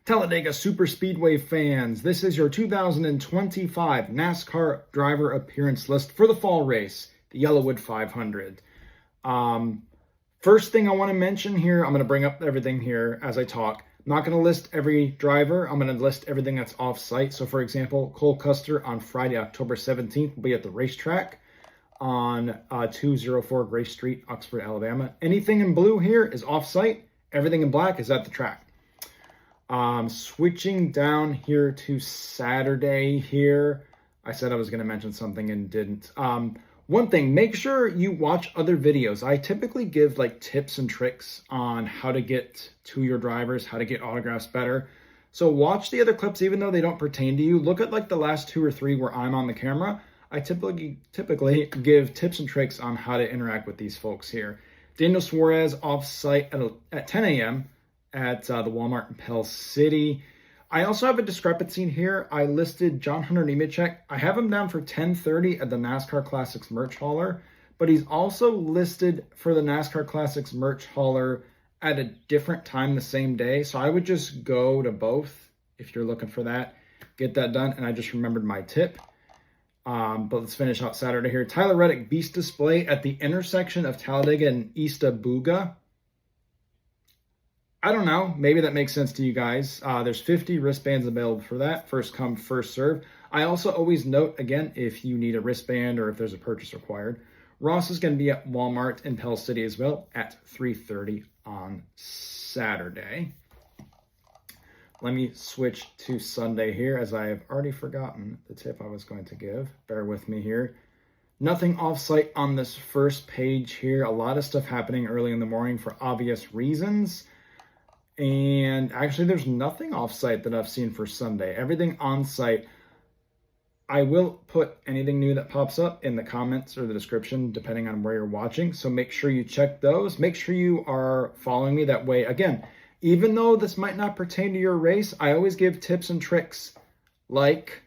Talladega SuperSpeedway fans, this is your 2025 NASCAR driver appearance list for the fall race, the YellaWood 500. First thing I want to mention here, I'm going to bring up everything here as I talk. I'm not going to list every driver. I'm going to list everything that's off-site. So, for example, Cole Custer on Friday, October 17th will be at the RaceTrac on 204 Grace Street, Oxford, Alabama. Anything in blue here is off-site. Everything in black is at the track. Switching down here to Saturday here. I said I was going to mention something and didn't. One thing, make sure you watch other videos. I typically give like tips and tricks on how to get to your drivers, how to get autographs better. So watch the other clips, even though they don't pertain to you. Look at like the last 2 or 3 where I'm on the camera. I typically give tips and tricks on how to interact with these folks here. Daniel Suarez off-site at 10 a.m. at the Walmart in Pell City. I also have a discrepancy here. I listed John Hunter Nemecheck. I have him down for 10:30 at the NASCAR Classics merch hauler, but he's also listed for the NASCAR Classics merch hauler at a different time the same day. So I would just go to both if you're looking for that. Get that done. And I just remembered my tip. But let's finish out Saturday here. Tyler Reddick Beast Display at the intersection of Talladega and East Abuga. I don't know. Maybe that makes sense to you guys. There's 50 wristbands available for that. First come, first serve. I also always note, again, if you need a wristband or if there's a purchase required. Ross is going to be at Walmart in Pell City as well at 3:30 on Saturday. Let me switch to Sunday here as I have already forgotten the tip I was going to give. Bear with me here. Nothing off-site on this first page here. A lot of stuff happening early in the morning for obvious reasons. And actually, there's nothing off-site that I've seen for Sunday. Everything on-site. I will put anything new that pops up in the comments or the description, depending on where you're watching. So make sure you check those. Make sure you are following me that way. Again, even though this might not pertain to your race, I always give tips and tricks like...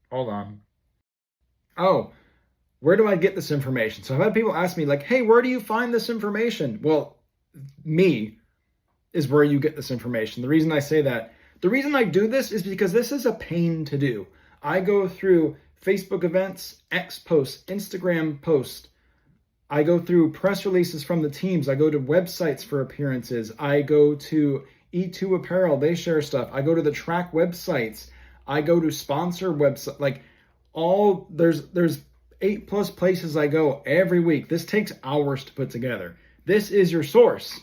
Hold on. Oh, where do I get this information? So I've had people ask me like, hey, where do you find this information? Well, me is where you get this information. The reason I say that, the reason I do this is because this is a pain to do. I go through Facebook events, X posts, Instagram posts. I go through press releases from the teams. I go to websites for appearances. I go to E2 Apparel. They share stuff. I go to the track websites. I go to sponsor websites. Like there's 8+ places I go every week. This takes hours to put together. This is your source.